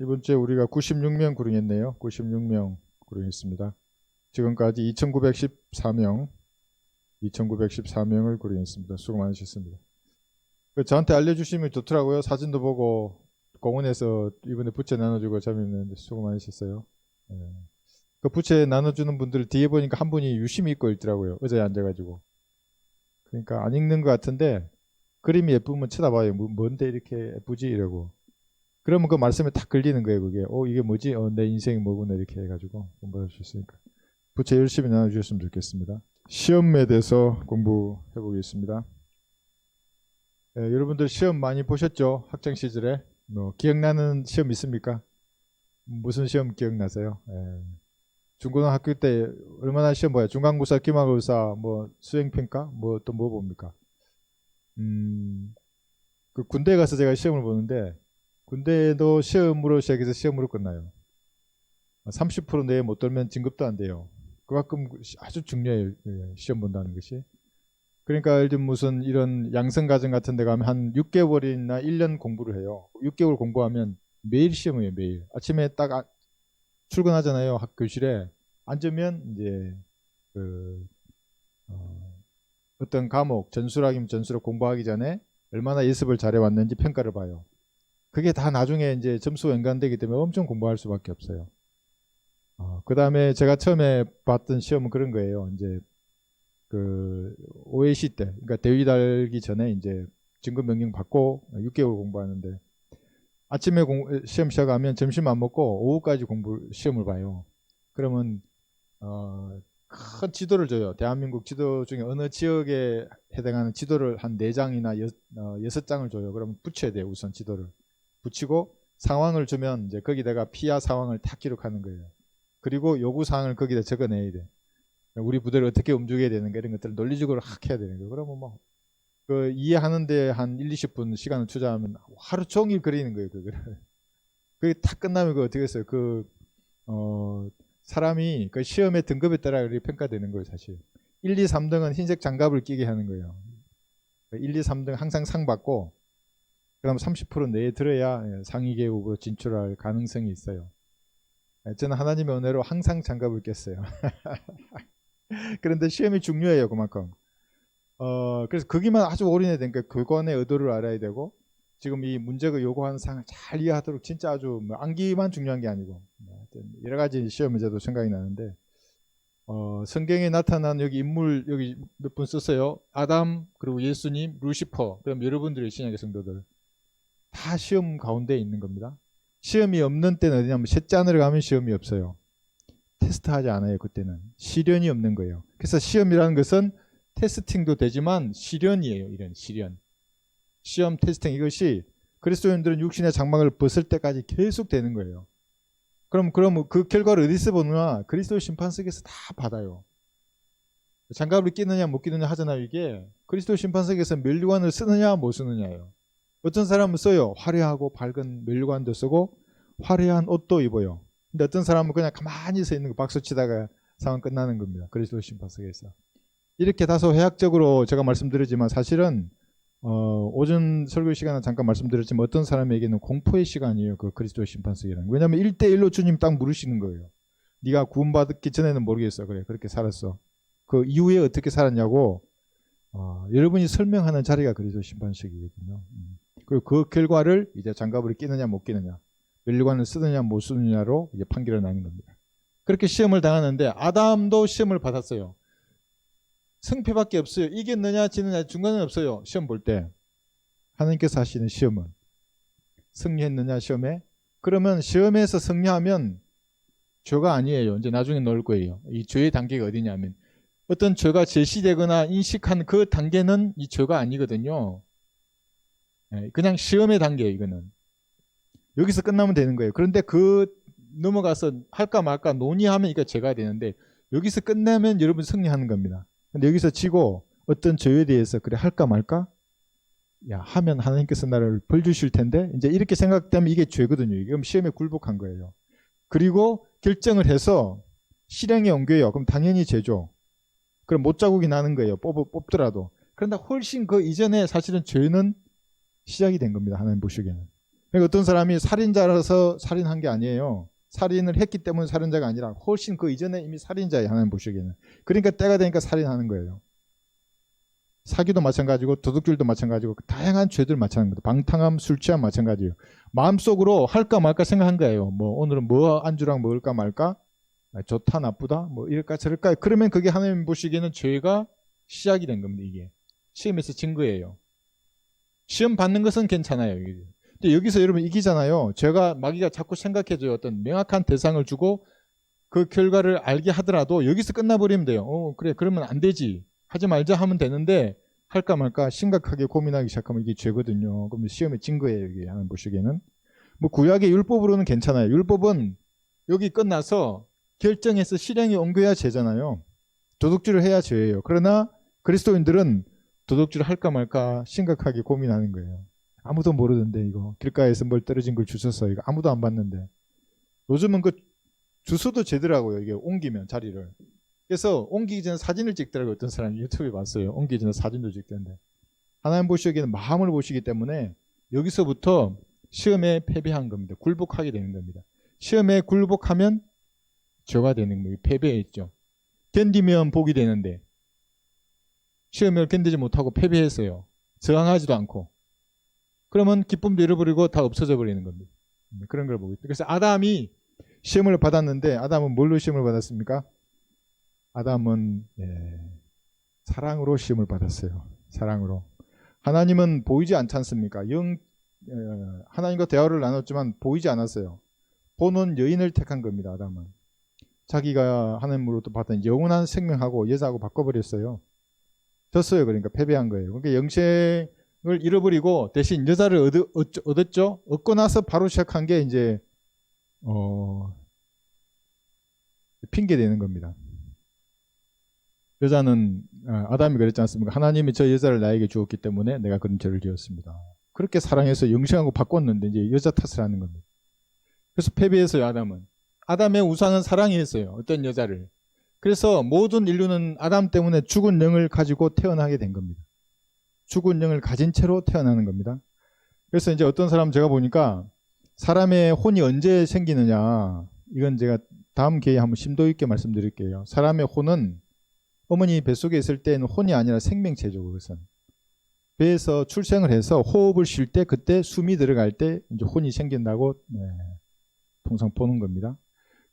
이번 주에 우리가 96명 구릉했네요. 96명 구릉했습니다. 지금까지 2,914명을 구릉했습니다. 수고 많으셨습니다. 저한테 알려주시면 좋더라고요. 사진도 보고 공원에서 이번에 부채 나눠주고 재밌는데 수고 많으셨어요. 그 부채 나눠주는 분들 뒤에 보니까 한 분이 유심히 읽고 있더라고요. 의자에 앉아가지고. 그러니까 안 읽는 것 같은데 그림이 예쁘면 쳐다봐요. 뭔데 이렇게 예쁘지? 이러고. 그러면 그 말씀에 딱 걸리는 거예요. 그게 이게 뭐지? 내 인생이 뭐구나 이렇게 해가지고 공부할 수 있으니까 부채 열심히 나눠주셨으면 좋겠습니다. 시험에 대해서 공부해 보겠습니다. 여러분들 시험 많이 보셨죠? 학창 시절에 기억나는 시험 있습니까? 무슨 시험 기억나세요? 중고등학교 때 얼마나 시험 봐요? 중간고사, 기말고사, 뭐 수행평가, 뭐 또 뭐 봅니까? 그 군대 가서 제가 시험을 보는데 군대도 시험으로 시작해서 시험으로 끝나요. 30% 내에 못 돌면 진급도 안 돼요. 그만큼 아주 중요해요. 시험 본다는 것이. 그러니까 예를 들면 무슨 이런 양성과정 같은 데 가면 한 6개월이나 1년 공부를 해요. 6개월 공부하면 매일 시험이에요. 매일. 아침에 딱 출근하잖아요. 교실에. 앉으면 이제 어떤 과목, 전수락이면 전수락 공부하기 전에 얼마나 예습을 잘해왔는지 평가를 봐요. 그게 다 나중에 이제 점수가 연관되기 때문에 엄청 공부할 수밖에 없어요. 그 다음에 제가 처음에 봤던 시험은 그런 거예요. 이제 그 OAC 때, 그러니까 대위 달기 전에 이제 진급 명령 받고 6개월 공부하는데 아침에 시험 시작하면 점심 안 먹고 오후까지 시험을 봐요. 그러면 큰 지도를 줘요. 대한민국 지도 중에 어느 지역에 해당하는 지도를 한 4장이나 6장을 줘요. 그러면 붙여야 돼요. 우선 지도를. 붙이고 상황을 주면 이제 거기다가 피하 상황을 다 기록하는 거예요. 그리고 요구 사항을 거기다 적어내야 돼. 우리 부대를 어떻게 움직여야 되는가 이런 것들을 논리적으로 확 해야 되는 거예요. 그러면 뭐 그 이해하는데 한 1, 20분 시간을 투자하면 하루 종일 그리는 거예요. 그게 다 끝나면 그 어떻게 했어요? 사람이 그 시험의 등급에 따라 평가되는 거예요, 사실. 1, 2, 3등은 흰색 장갑을 끼게 하는 거예요. 1, 2, 3등 항상 상 받고 그럼 30% 내에 들어야 상위 계급으로 진출할 가능성이 있어요. 저는 하나님의 은혜로 항상 장갑을 꼈어요. 그런데 시험이 중요해요, 그만큼. 그래서 거기만 아주 올인해야 되니까 교관의 의도를 알아야 되고 지금 이 문제가 요구하는 사항을 잘 이해하도록 진짜 아주 암기만 중요한 게 아니고 여러 가지 시험 문제도 생각이 나는데 성경에 나타난 여기 인물 여기 몇 분 썼어요. 아담 그리고 예수님, 루시퍼 그럼 여러분들의 신약의 성도들 다 시험 가운데 있는 겁니다. 시험이 없는 때는 어디냐면 셋째 하늘에 가면 시험이 없어요. 테스트하지 않아요. 그때는 시련이 없는 거예요. 그래서 시험이라는 것은 테스팅도 되지만 시련이에요. 이런 시련. 시험 테스팅 이것이 그리스도인들은 육신의 장막을 벗을 때까지 계속 되는 거예요. 그럼 그 결과를 어디서 보느냐? 그리스도 심판석에서 다 받아요. 장갑을 끼느냐 못 끼느냐 하잖아요. 이게 그리스도 심판석에서 면류관을 쓰느냐 못 쓰느냐예요. 어떤 사람은 써요. 화려하고 밝은 면류관도 쓰고 화려한 옷도 입어요. 근데 어떤 사람은 그냥 가만히 서 있는 거 박수 치다가 상황 끝나는 겁니다. 그리스도 심판석에서. 이렇게 다소 회학적으로 제가 말씀드리지만 사실은 오전 설교 시간에 잠깐 말씀드렸지만 어떤 사람에게는 공포의 시간이에요. 그 그리스도의 심판석이라는. 왜냐하면 1대1로 주님 딱 물으시는 거예요. 네가 구원받기 전에는 모르겠어. 그래 그렇게 살았어. 그 이후에 어떻게 살았냐고 여러분이 설명하는 자리가 그리스도 심판석이거든요. 그리고 그 결과를 이제 장갑을 끼느냐 못 끼느냐 면류관을 쓰느냐 못 쓰느냐로 이제 판결을 나는 겁니다. 그렇게 시험을 당하는데 아담도 시험을 받았어요. 승패밖에 없어요. 이겼느냐 지느냐 중간은 없어요. 시험 볼 때 하나님께서 하시는 시험은 승리했느냐 시험에. 그러면 시험에서 승리하면 죄가 아니에요. 이제 나중에 넣을 거예요. 이 죄의 단계가 어디냐면 어떤 죄가 제시되거나 인식한 그 단계는 이 죄가 아니거든요. 그냥 시험의 단계예요. 이거는 여기서 끝나면 되는 거예요. 그런데 넘어가서 할까 말까 논의하면 이거 죄가 되는데 여기서 끝내면 여러분 승리하는 겁니다. 근데 여기서 지고 어떤 죄에 대해서 그래 할까 말까? 하면 하나님께서 나를 벌 주실 텐데 이제 이렇게 생각되면 이게 죄거든요. 이게 시험에 굴복한 거예요. 그리고 결정을 해서 실행에 옮겨요. 그럼 당연히 죄죠. 그럼 못자국이 나는 거예요. 뽑더라도. 그런데 훨씬 그 이전에 사실은 죄는 시작이 된 겁니다. 하나님 보시기에는. 그러니까 어떤 사람이 살인자라서 살인한 게 아니에요. 살인을 했기 때문에 살인자가 아니라 훨씬 그 이전에 이미 살인자예요. 하나님 보시기에는. 그러니까 때가 되니까 살인하는 거예요. 사기도 마찬가지고 도둑질도 마찬가지고 다양한 죄들 마찬가지입니다. 방탕함, 술 취함 마찬가지예요. 마음속으로 할까 말까 생각한 거예요. 뭐 오늘은 뭐 안주랑 먹을까 말까? 좋다 나쁘다? 뭐 이럴까 저럴까? 그러면 그게 하나님 보시기에는 죄가 시작이 된 겁니다. 이게 시험에서 진 거예요. 시험 받는 것은 괜찮아요. 근데 여기서 여러분 이기잖아요. 제가 마귀가 자꾸 생각해줘요. 어떤 명확한 대상을 주고 그 결과를 알게 하더라도 여기서 끝나버리면 돼요. 그래 그러면 안 되지. 하지 말자 하면 되는데 할까 말까 심각하게 고민하기 시작하면 이게 죄거든요. 그럼 시험에 진 거예요. 이게 하나님 보시기에는. 뭐 구약의 율법으로는 괜찮아요. 율법은 여기 끝나서 결정해서 실행에 옮겨야 죄잖아요. 도둑질을 해야 죄예요. 그러나 그리스도인들은 도둑질을 할까 말까 심각하게 고민하는 거예요. 아무도 모르던데 이거 길가에서 뭘 떨어진 걸 주웠어. 이거 아무도 안 봤는데. 요즘은 그 주소도 재더라고요. 이게 옮기면 자리를. 그래서 옮기기 전에 사진을 찍더라고요. 어떤 사람이 유튜브에 봤어요. 옮기기 전에 사진도 찍던데. 하나님 보시기에는 마음을 보시기 때문에 여기서부터 시험에 패배한 겁니다. 굴복하게 되는 겁니다. 시험에 굴복하면 죄가 되는 거예요. 패배했죠. 견디면 복이 되는데 시험을 견디지 못하고 패배했어요. 저항하지도 않고. 그러면 기쁨도 잃어버리고 다 없어져 버리는 겁니다. 그런 걸 보고 있죠. 그래서 아담이 시험을 받았는데 아담은 뭘로 시험을 받았습니까? 아담은 사랑으로 시험을 받았어요. 사랑으로. 하나님은 보이지 않지 않습니까? 하나님과 대화를 나눴지만 보이지 않았어요. 보는 여인을 택한 겁니다. 아담은. 자기가 하나님으로부터 받은 영원한 생명하고 여자하고 바꿔버렸어요. 졌어요. 그러니까 패배한 거예요. 그러니까 영생을 잃어버리고 대신 여자를 얻었죠. 얻고 나서 바로 시작한 게 이제 핑계 대는 겁니다. 여자는 아담이 그랬지 않습니까? 하나님이 저 여자를 나에게 주었기 때문에 내가 그런 죄를 지었습니다. 그렇게 사랑해서 영생하고 바꿨는데 이제 여자 탓을 하는 겁니다. 그래서 패배했어요. 아담은. 아담의 우상은 사랑이었어요. 어떤 여자를. 그래서 모든 인류는 아담 때문에 죽은 영을 가지고 태어나게 된 겁니다. 죽은 영을 가진 채로 태어나는 겁니다. 그래서 이제 어떤 사람 제가 보니까 사람의 혼이 언제 생기느냐, 이건 제가 다음 기회에 한번 심도 있게 말씀드릴게요. 사람의 혼은 어머니 뱃속에 있을 때는 혼이 아니라 생명체죠. 그것은 배에서 출생을 해서 호흡을 쉴 때 그때 숨이 들어갈 때 이제 혼이 생긴다고 통상 보는 겁니다.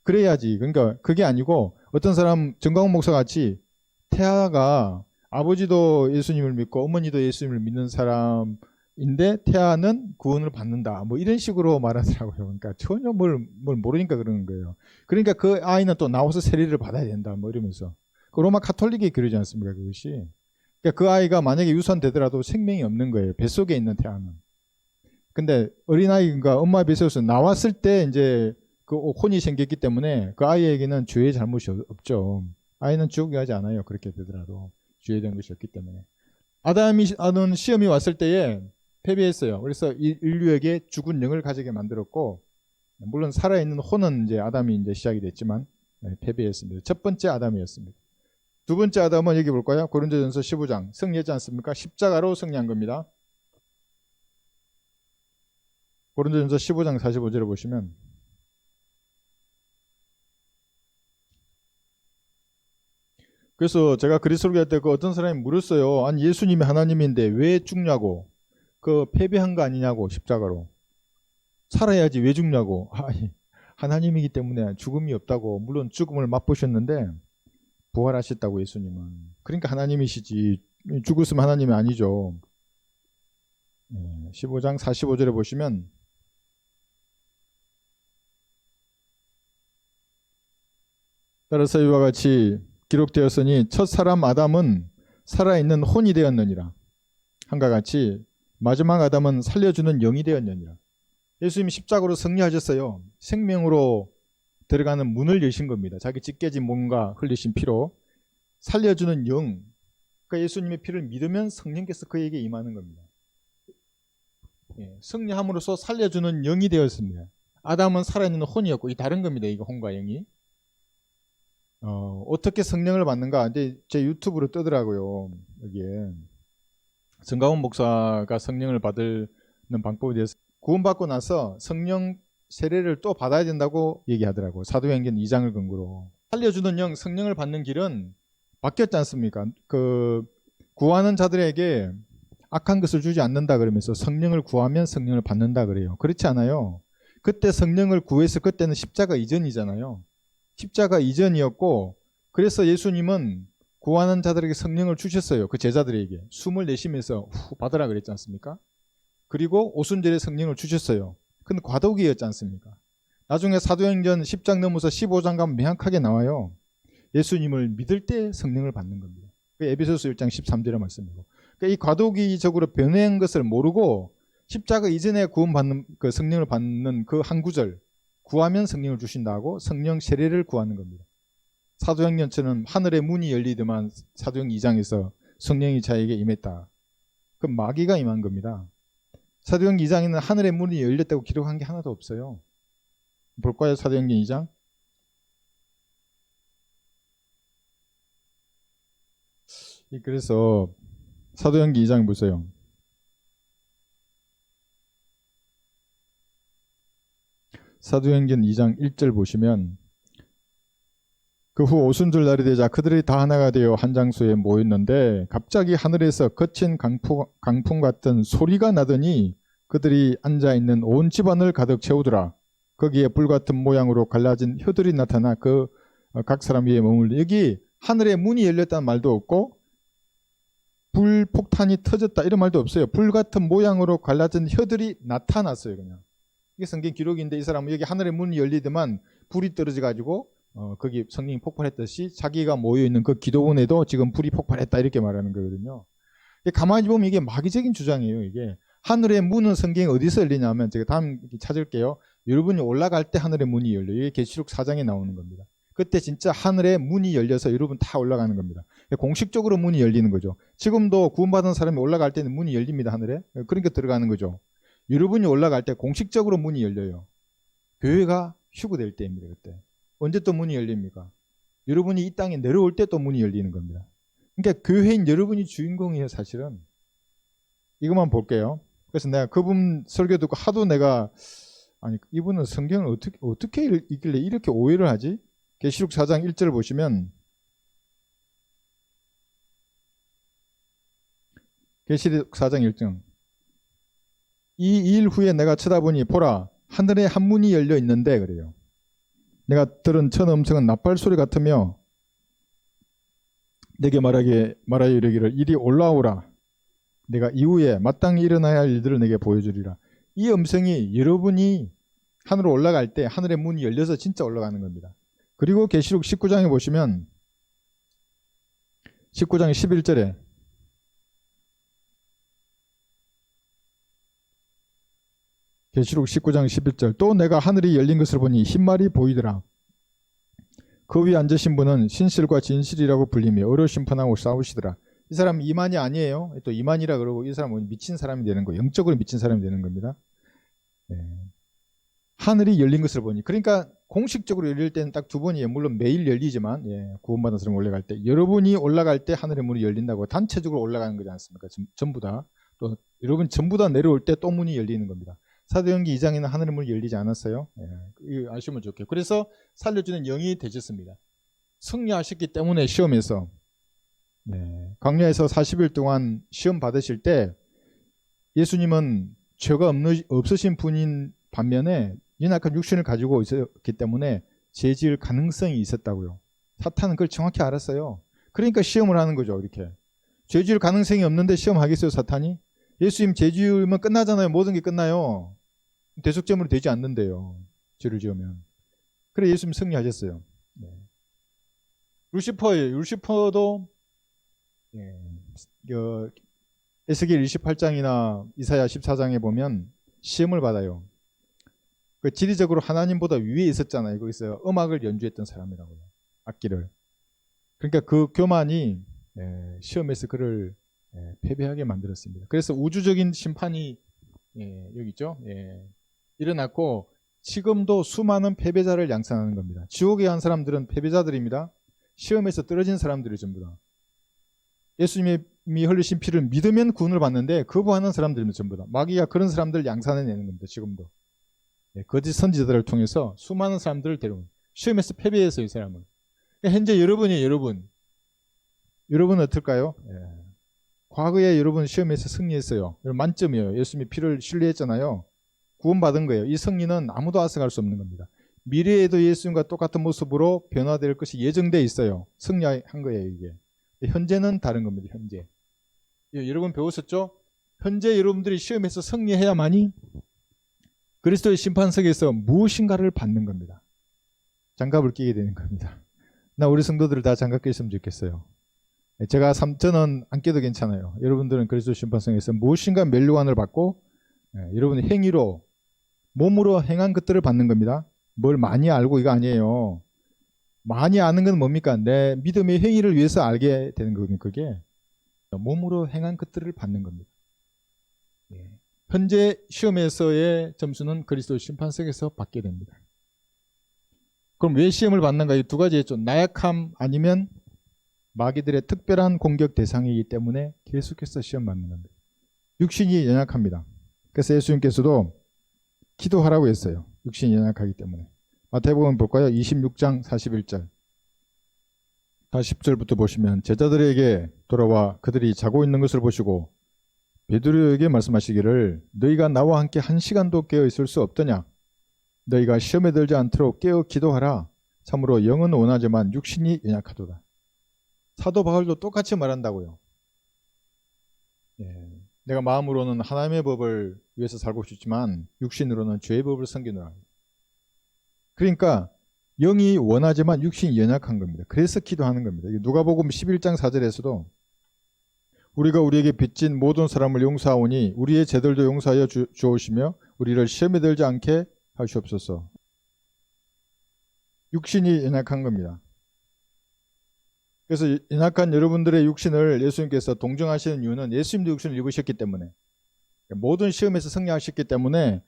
그래야지. 그러니까 그게 아니고 어떤 사람 정광훈 목사 같이 태아가 아버지도 예수님을 믿고 어머니도 예수님을 믿는 사람인데 태아는 구원을 받는다. 뭐 이런 식으로 말하더라고요. 그러니까 전혀 뭘 모르니까 그러는 거예요. 그러니까 그 아이는 또 나와서 세례를 받아야 된다. 뭐 이러면서. 그 로마 카톨릭이 그러지 않습니까? 그것이. 그러니까 그 아이가 만약에 유산되더라도 생명이 없는 거예요. 뱃속에 있는 태아는. 근데 어린아이가 엄마 뱃속에서 나왔을 때 이제 그 혼이 생겼기 때문에 그 아이에게는 죄의 잘못이 없죠. 아이는 지옥에 가지 않아요. 그렇게 되더라도 죄된 것이 없기 때문에. 아담이 하는 시험이 왔을 때에 패배했어요. 그래서 인류에게 죽은 영을 가지게 만들었고, 물론 살아있는 혼은 이제 아담이 이제 시작이 됐지만 패배했습니다. 첫 번째 아담이었습니다. 두 번째 아담은 여기 볼까요? 고린도전서 15장 승리했지 않습니까? 십자가로 승리한 겁니다. 고린도전서 15장 45절을 보시면 그래서 제가 그리스도교 할 때 그 어떤 사람이 물었어요. 아니 예수님이 하나님인데 왜 죽냐고. 그 패배한 거 아니냐고. 십자가로. 살아야지 왜 죽냐고. 하나님이기 때문에 죽음이 없다고. 물론 죽음을 맛보셨는데 부활하셨다고 예수님은. 그러니까 하나님이시지. 죽었으면 하나님이 아니죠. 15장 45절에 보시면 따라서 이와 같이 기록되었으니 첫 사람 아담은 살아있는 혼이 되었느니라. 한과 같이 마지막 아담은 살려주는 영이 되었느니라. 예수님이 십자가로 승리하셨어요. 생명으로 들어가는 문을 여신 겁니다. 자기 찢겨진 몸과 흘리신 피로 살려주는 영. 그러니까 예수님의 피를 믿으면 성령께서 그에게 임하는 겁니다. 승리함으로써 살려주는 영이 되었습니다. 아담은 살아있는 혼이었고 이 다른 겁니다. 이거 혼과 영이. 어떻게 성령을 받는가? 근데 제 유튜브로 뜨더라고요. 여기에 정가훈 목사가 성령을 받는 방법에 대해서 구원받고 나서 성령 세례를 또 받아야 된다고 얘기하더라고. 사도행전 2장을 근거로. 살려주는 영, 성령을 받는 길은 바뀌었지 않습니까? 구하는 자들에게 악한 것을 주지 않는다 그러면서 성령을 구하면 성령을 받는다 그래요. 그렇지 않아요. 그때 성령을 구해서 그때는 십자가 이전이잖아요. 십자가 이전이었고, 그래서 예수님은 구하는 자들에게 성령을 주셨어요. 그 제자들에게 숨을 내쉬면서 받으라 그랬지 않습니까? 그리고 오순절에 성령을 주셨어요. 근데 과도기였지 않습니까? 나중에 사도행전 10장 넘어서 15장 가면 명확하게 나와요. 예수님을 믿을 때 성령을 받는 겁니다. 에베소서 1장 13절의 말씀이고. 그러니까 이 과도기적으로 변한 것을 모르고 십자가 이전에 구원받는 그 성령을 받는 그 한 구절, 구하면 성령을 주신다고 성령 세례를 구하는 겁니다. 사도행전처럼 하늘의 문이 열리더만 사도행 2장에서 성령이 자에게 임했다. 그 마귀가 임한 겁니다. 사도행 2장에는 하늘의 문이 열렸다고 기록한 게 하나도 없어요. 볼까요? 사도행전 2장. 그래서 사도행전 2장 보세요. 사도행전 2장 1절 보시면 그 후 오순절 날이 되자 그들이 다 하나가 되어 한 장소에 모였는데 갑자기 하늘에서 거친 강풍 같은 소리가 나더니 그들이 앉아있는 온 집안을 가득 채우더라. 거기에 불같은 모양으로 갈라진 혀들이 나타나 그 각 사람 위에 머물러. 여기 하늘에 문이 열렸다는 말도 없고 불폭탄이 터졌다 이런 말도 없어요. 불같은 모양으로 갈라진 혀들이 나타났어요. 그냥 이게 성경 기록인데 이 사람은 여기 하늘의 문이 열리더만 불이 떨어져 가지고 거기 성령이 폭발했듯이 자기가 모여있는 그 기도원에도 지금 불이 폭발했다 이렇게 말하는 거거든요. 가만히 보면 이게 마귀적인 주장이에요. 이게 하늘의 문은 성경에 어디서 열리냐면 제가 다음 찾을게요. 여러분이 올라갈 때 하늘의 문이 열려요. 이게 계시록 4장에 나오는 겁니다. 그때 진짜 하늘의 문이 열려서 여러분 다 올라가는 겁니다. 공식적으로 문이 열리는 거죠. 지금도 구원받은 사람이 올라갈 때는 문이 열립니다. 하늘에. 그러니까 들어가는 거죠. 여러분이 올라갈 때 공식적으로 문이 열려요. 교회가 휴거될 때입니다. 그때. 언제 또 문이 열립니까? 여러분이 이 땅에 내려올 때 또 문이 열리는 겁니다. 그러니까 교회인 여러분이 주인공이에요. 사실은. 이것만 볼게요. 그래서 내가 그분 설교 듣고 하도 내가 아니 이분은 성경을 어떻게 읽길래 이렇게 오해를 하지? 계시록 4장 1절 보시면 계시록 4장 1절 이 일 후에 내가 쳐다보니 보라 하늘에 한 문이 열려 있는데 그래요. 내가 들은 첫 음성은 낫발소리 같으며 내게 말하여 이르기를 이리 올라오라. 내가 이후에 마땅히 일어나야 할 일들을 내게 보여주리라. 이 음성이 여러분이 하늘로 올라갈 때 하늘의 문이 열려서 진짜 올라가는 겁니다. 그리고 계시록 19장에 보시면 19장 11절에 계시록 19장 11절 또 내가 하늘이 열린 것을 보니 흰말이 보이더라. 그 위에 앉으신 분은 신실과 진실이라고 불리며 의로 심판하고 싸우시더라. 이 사람은 이만이 아니에요. 또 이만이라 그러고 이 사람은 미친 사람이 되는 거예요. 영적으로 미친 사람이 되는 겁니다. 하늘이 열린 것을 보니 그러니까 공식적으로 열릴 때는 딱 두 번이에요. 물론 매일 열리지만 구원받은 사람이 올라갈 때 여러분이 올라갈 때 하늘의 문이 열린다고 단체적으로 올라가는 거지 않습니까? 전부 다. 또 여러분 전부 다 내려올 때 또 문이 열리는 겁니다. 사도행전 2장에는 하늘의 문이 열리지 않았어요. 이거 아시면 좋겠고 그래서 살려주는 영이 되셨습니다. 승리하셨기 때문에 시험에서 광야에서 40일 동안 시험 받으실 때 예수님은 죄가 없으신 분인 반면에 연약한 육신을 가지고 있었기 때문에 죄 지을 가능성이 있었다고요. 사탄은 그걸 정확히 알았어요. 그러니까 시험을 하는 거죠. 이렇게 죄 지을 가능성이 없는데 시험하겠어요 사탄이? 예수님 죄 지으면 끝나잖아요. 모든 게 끝나요. 대속죄물이 되지 않는데요. 죄를 지으면. 그래 예수님 승리하셨어요. 루시퍼예요. 루시퍼도 에스겔 28장이나 이사야 14장에 보면 시험을 받아요. 그 지리적으로 하나님보다 위에 있었잖아요. 거기서 음악을 연주했던 사람이라고요. 악기를. 그러니까 그 교만이 시험에서 그를 패배하게 만들었습니다. 그래서 우주적인 심판이 여기 있죠. 일어났고 지금도 수많은 패배자를 양산하는 겁니다. 지옥에 간 사람들은 패배자들입니다. 시험에서 떨어진 사람들이 전부 다. 예수님이 흘리신 피를 믿으면 구원을 받는데 거부하는 사람들이면 전부 다. 마귀가 그런 사람들 양산해내는 겁니다. 지금도. 거짓 선지자들을 통해서 수많은 사람들을 데려옵니다. 시험에서 패배해서 이 사람은. 현재 여러분이 여러분 어떨까요? 과거에 여러분 시험에서 승리했어요. 만점이에요. 예수님이 피를 신뢰했잖아요. 구원받은 거예요. 이 승리는 아무도 앗아갈 수 없는 겁니다. 미래에도 예수님과 똑같은 모습으로 변화될 것이 예정되어 있어요. 승리한 거예요, 이게. 현재는 다른 겁니다. 현재. 여러분 배우셨죠? 현재 여러분들이 시험에서 승리해야만이 그리스도의 심판석에서 무엇인가를 받는 겁니다. 장갑을 끼게 되는 겁니다. 나 우리 성도들 다 장갑 끼었으면 좋겠어요. 저는 안 껴도 괜찮아요. 여러분들은 그리스도 심판석에서 무엇인가 멸류관을 받고 여러분의 행위로 몸으로 행한 것들을 받는 겁니다. 뭘 많이 알고 이거 아니에요. 많이 아는 건 뭡니까? 내 믿음의 행위를 위해서 알게 되는 겁니다. 그게 몸으로 행한 것들을 받는 겁니다. 현재 시험에서의 점수는 그리스도 심판석에서 받게 됩니다. 그럼 왜 시험을 받는가? 이 두 가지 했죠. 나약함 아니면 마귀들의 특별한 공격 대상이기 때문에 계속해서 시험 받는 겁니다. 육신이 연약합니다. 그래서 예수님께서도 기도하라고 했어요. 육신이 연약하기 때문에. 마태복음 볼까요? 26장 41절. 40절부터 보시면 제자들에게 돌아와 그들이 자고 있는 것을 보시고 베드로에게 말씀하시기를 너희가 나와 함께 1시간도 깨어 있을 수 없더냐? 너희가 시험에 들지 않도록 깨어 기도하라. 참으로 영은 원하지만 육신이 연약하도다. 사도 바울도 똑같이 말한다고요. 내가 마음으로는 하나님의 법을 위해서 살고 싶지만 육신으로는 죄의 법을 섬기노라. 그러니까 영이 원하지만 육신이 연약한 겁니다. 그래서 기도하는 겁니다. 누가복음 11장 4절에서도 우리가 우리에게 빚진 모든 사람을 용서하오니 우리의 죄들도 용서하여 주옵시며 우리를 시험에 들지 않게 하시옵소서. 육신이 연약한 겁니다. 그래서 연약한 여러분들의 육신을 예수님께서 동정하시는 이유는 예수님도 육신을 입으셨기 때문에 모든 시험에서 승리하셨기 때문에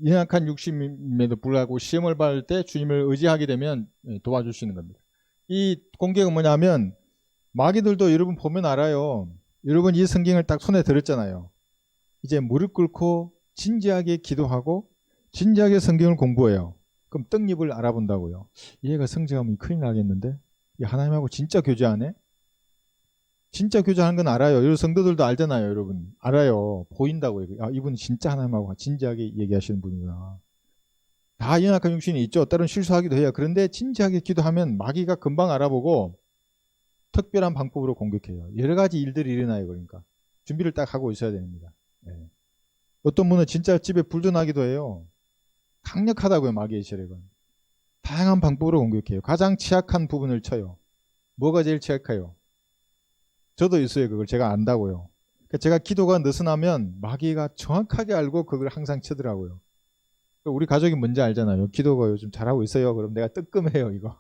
연약한 육신임에도 불구하고 시험을 받을 때 주님을 의지하게 되면 도와주시는 겁니다. 이 공격은 뭐냐면 마귀들도 여러분 보면 알아요. 여러분 이 성경을 딱 손에 들었잖아요. 이제 무릎 꿇고 진지하게 기도하고 진지하게 성경을 공부해요. 그럼 떡잎을 알아본다고요. 얘가 성장하면 큰일 나겠는데? 하나님하고 진짜 교제하네? 진짜 교제하는 건 알아요. 여러분 성도들도 알잖아요. 여러분 알아요. 보인다고요. 이분 진짜 하나님하고 진지하게 얘기하시는 분이구나. 다 연약한 육신이 있죠. 때론 실수하기도 해요. 그런데 진지하게 기도하면 마귀가 금방 알아보고 특별한 방법으로 공격해요. 여러 가지 일들이 일어나요. 그러니까 준비를 딱 하고 있어야 됩니다. 어떤 분은 진짜 집에 불도 나기도 해요. 강력하다고요. 마귀의 세력은. 다양한 방법으로 공격해요. 가장 취약한 부분을 쳐요. 뭐가 제일 취약해요? 저도 있어요. 그걸 제가 안다고요. 그러니까 제가 기도가 느슨하면 마귀가 정확하게 알고 그걸 항상 치더라고요. 우리 가족이 뭔지 알잖아요. 기도가 요즘 잘하고 있어요. 그럼 내가 뜨끔해요. 이거.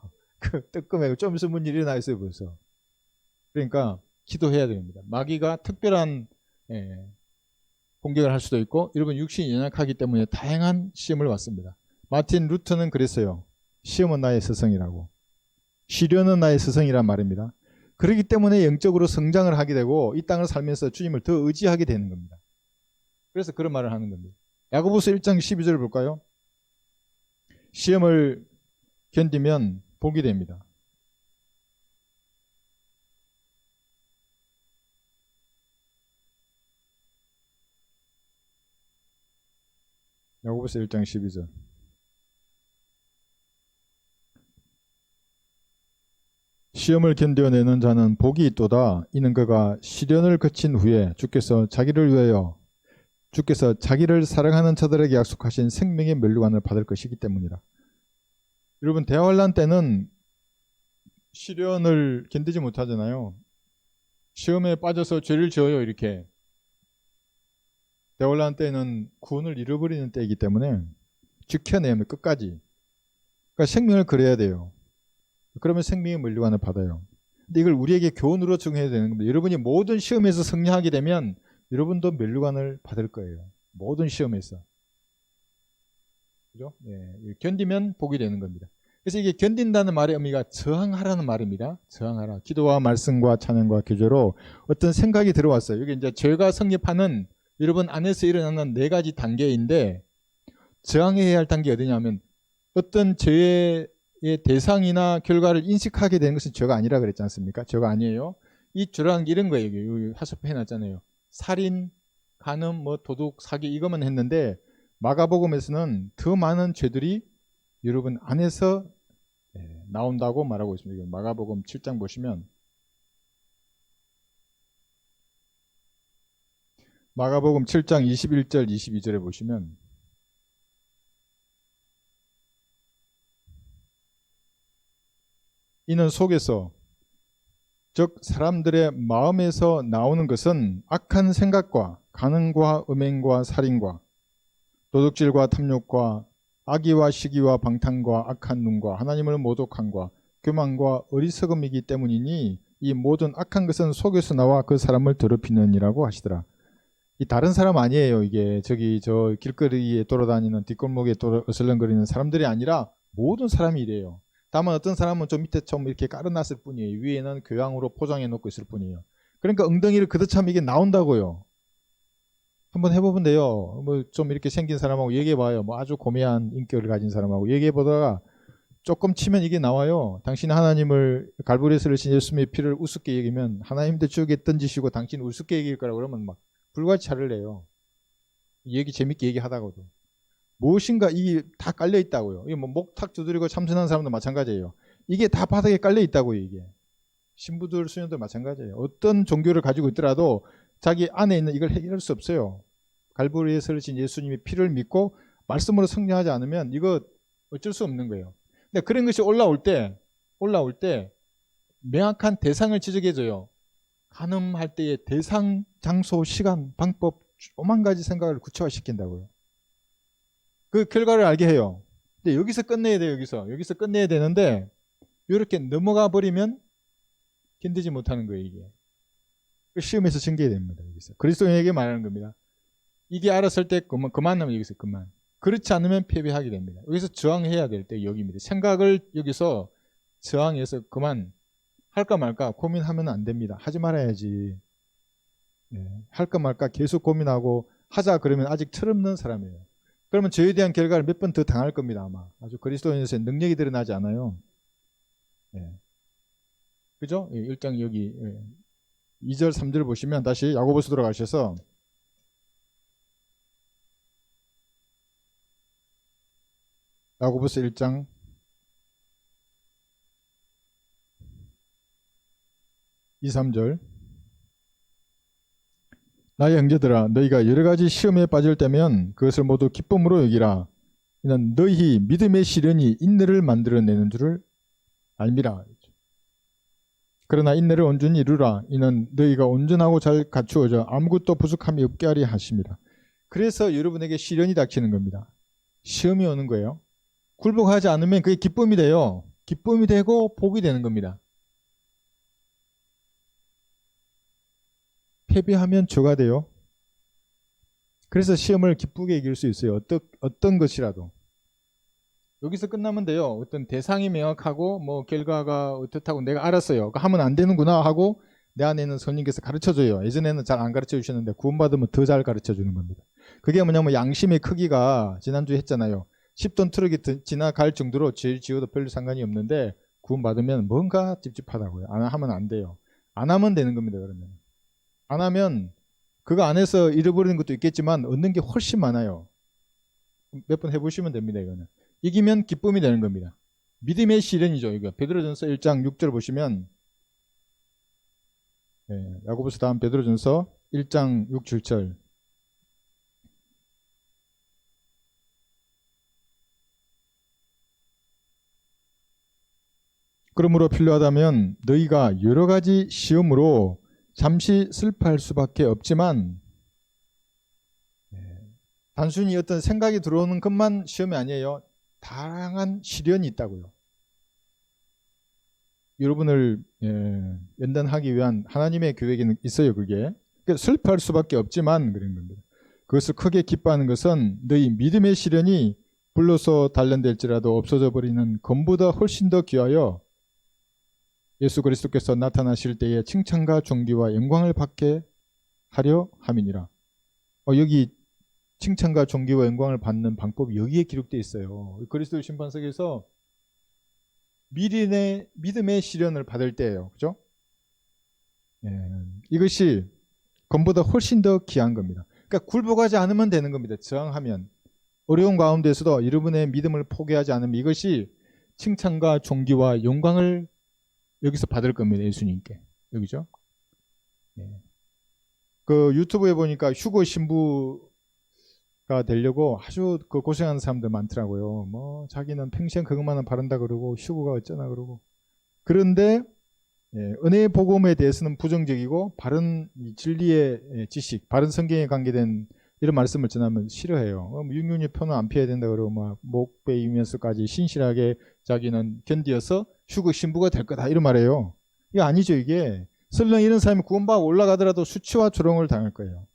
뜨끔해요. 좀 있으면 뭔 일이 나 있어요. 벌써. 그러니까 기도해야 됩니다. 마귀가 특별한 공격을 할 수도 있고 여러분 육신이 연약하기 때문에 다양한 시험을 받습니다. 마틴 루터는 그랬어요. 시험은 나의 스승이라고. 시련은 나의 스승이란 말입니다. 그렇기 때문에 영적으로 성장을 하게 되고 이 땅을 살면서 주님을 더 의지하게 되는 겁니다. 그래서 그런 말을 하는 겁니다. 야고보서 1장 12절 볼까요? 시험을 견디면 복이 됩니다. 야고보서 1장 12절. 시험을 견뎌내는 자는 복이 있도다. 이는 그가 시련을 거친 후에 주께서 자기를 사랑하는 자들에게 약속하신 생명의 면류관을 받을 것이기 때문이라. 여러분 대환란 때는 시련을 견디지 못하잖아요. 시험에 빠져서 죄를 지어요. 이렇게. 대환란 때는 구원을 잃어버리는 때이기 때문에 지켜내면 끝까지. 그러니까 생명을 그려야 돼요. 그러면 생명의 면류관을 받아요. 근데 이걸 우리에게 교훈으로 적용해야 되는 겁니다. 여러분이 모든 시험에서 승리하게 되면 여러분도 면류관을 받을 거예요. 모든 시험에서. 그죠? 견디면 복이 되는 겁니다. 그래서 이게 견딘다는 말의 의미가 저항하라는 말입니다. 저항하라. 기도와 말씀과 찬양과 기도로 어떤 생각이 들어왔어요. 이게 이제 죄가 성립하는 여러분 안에서 일어나는 4가지 단계인데, 저항해야 할 단계 어디냐면, 어떤 죄의 대상이나 결과를 인식하게 되는 것은 죄가 아니라 그랬지 않습니까? 죄가 아니에요. 이 죄라는 게 이런 거예요. 여기 화살표 해놨잖아요. 살인, 간음, 뭐 도둑, 사기 이것만 했는데, 마가복음에서는 더 많은 죄들이 여러분 안에서 나온다고 말하고 있습니다. 마가복음 7장 보시면, 마가복음 7장 21절 22절에 보시면, 이는 속에서, 즉 사람들의 마음에서 나오는 것은 악한 생각과 간음과 음행과 살인과 도둑질과 탐욕과 악의와 시기와 방탕과 악한 눈과 하나님을 모독함과 교만과 어리석음이기 때문이니 이 모든 악한 것은 속에서 나와 그 사람을 더럽히느니라고 하시더라. 이 다른 사람 아니에요. 이게 저기 저 길거리에 돌아다니는 뒷골목에 어슬렁거리는 사람들이 아니라 모든 사람이 이래요. 다만 어떤 사람은 좀 밑에 좀 이렇게 깔아놨을 뿐이에요. 위에는 교양으로 포장해 놓고 있을 뿐이에요. 그러니까 엉덩이를 걷어차면 이게 나온다고요. 한번 해보면 돼요. 뭐 좀 이렇게 생긴 사람하고 얘기해봐요. 뭐 아주 고매한 인격을 가진 사람하고 얘기해보다가 조금 치면 이게 나와요. 당신 하나님을 갈보리에서 흘리신 예수님의 피를 우습게 얘기면 하나님도 지옥에 던지시고 당신 우습게 얘기할 거라고 그러면 막 불같이 화를 내요. 얘기 재밌게 얘기하다가도. 무엇인가 이게 다 깔려 있다고요. 이게 뭐 목탁 두드리고 참선하는 사람도 마찬가지예요. 이게 다 바닥에 깔려 있다고요. 이게 신부들 수녀들 마찬가지예요. 어떤 종교를 가지고 있더라도 자기 안에 있는 이걸 해결할 수 없어요. 갈보리에서 흘리신 예수님의 피를 믿고 말씀으로 성령하지 않으면 이거 어쩔 수 없는 거예요. 근데 그런 것이 올라올 때 명확한 대상을 지적해줘요. 간음할 때의 대상, 장소, 시간, 방법 조만 가지 생각을 구체화시킨다고요. 그 결과를 알게 해요. 근데 여기서 끝내야 돼요. 여기서 끝내야 되는데 이렇게 넘어가 버리면 견디지 못하는 거예요. 이게 시험에서 증개해야 됩니다. 여기서 그리스도인에게 말하는 겁니다. 이게 알았을 때 그만하면 여기서 그만. 그렇지 않으면 패배하게 됩니다. 여기서 저항해야 될 때 여기입니다. 생각을 여기서 저항해서 그만 할까 말까 고민하면 안 됩니다. 하지 말아야지. 할까 말까 계속 고민하고 하자 그러면 아직 철없는 사람이에요. 그러면 저에 대한 결과를 몇 번 더 당할 겁니다. 아마 아주 그리스도인에서의 능력이 드러나지 않아요. 그죠? 1장 여기 2절 3절 보시면 다시 야고보서 들어가셔서 야고보서 1장 2, 3절 나의 형제들아 너희가 여러가지 시험에 빠질 때면 그것을 모두 기쁨으로 여기라. 이는 너희 믿음의 시련이 인내를 만들어내는 줄을 알미라. 그러나 인내를 온전히 이루라. 이는 너희가 온전하고 잘 갖추어져 아무것도 부족함이 없게 하리 하심이라. 그래서 여러분에게 시련이 닥치는 겁니다. 시험이 오는 거예요. 굴복하지 않으면 그게 기쁨이 돼요. 기쁨이 되고 복이 되는 겁니다. 패배하면 죄가 돼요. 그래서 시험을 기쁘게 이길 수 있어요. 어떤 것이라도. 여기서 끝나면 돼요. 어떤 대상이 명확하고 뭐 결과가 어떻다고 내가 알았어요. 하면 안 되는구나 하고 내 안에 있는 성령께서 가르쳐줘요. 예전에는 잘 안 가르쳐 주셨는데 구원받으면 더 잘 가르쳐 주는 겁니다. 그게 뭐냐면 양심의 크기가 지난주에 했잖아요. 10톤 트럭이 지나갈 정도로 죄 지어도 별로 상관이 없는데 구원받으면 뭔가 찝찝하다고요. 안 하면 안 돼요. 안 하면 되는 겁니다. 그러면 안 하면 그거 안에서 잃어버리는 것도 있겠지만 얻는 게 훨씬 많아요. 몇 번 해보시면 됩니다. 이거는 이기면 기쁨이 되는 겁니다. 믿음의 시련이죠. 이거 베드로전서 1장 6절 보시면 야고보서 다음 베드로전서 1장 6, 7절 그러므로 필요하다면 너희가 여러 가지 시험으로 잠시 슬퍼할 수밖에 없지만 단순히 어떤 생각이 들어오는 것만 시험이 아니에요. 다양한 시련이 있다고요. 여러분을 연단하기 위한 하나님의 계획이 있어요. 그게 슬퍼할 수밖에 없지만 그런 겁니다. 그것을 크게 기뻐하는 것은 너희 믿음의 시련이 불로서 단련될지라도 없어져 버리는 검보다 훨씬 더 귀하여 예수 그리스도께서 나타나실 때에 칭찬과 존귀와 영광을 받게 하려 함이니라. 여기 칭찬과 존귀와 영광을 받는 방법이 여기에 기록되어 있어요. 그리스도 심판석에서 믿음의 시련을 받을 때예요. 그죠? 이것이 검보다 훨씬 더 귀한 겁니다. 그러니까 굴복하지 않으면 되는 겁니다. 저항하면. 어려운 가운데서도 여러분의 믿음을 포기하지 않으면 이것이 칭찬과 존귀와 영광을 여기서 받을 겁니다. 예수님께. 여기죠? 그 유튜브에 보니까 휴거 신부가 되려고 아주 그 고생하는 사람들 많더라고요. 뭐 자기는 평생 그것만은 바른다 그러고 휴거가 어쩌나 그러고. 그런데 은혜의 복음에 대해서는 부정적이고 바른 진리의 지식, 바른 성경에 관계된 이런 말씀을 전하면 싫어해요. 육륜의 표는 안 피해야 된다 그러고 막 목 베이면서까지 신실하게 자기는 견디어서 휴거 신부가 될 거다 이런 말이에요. 이거 아니죠. 이게 설령 이런 사람이 구원받아 올라가더라도 수치와 조롱을 당할 거예요.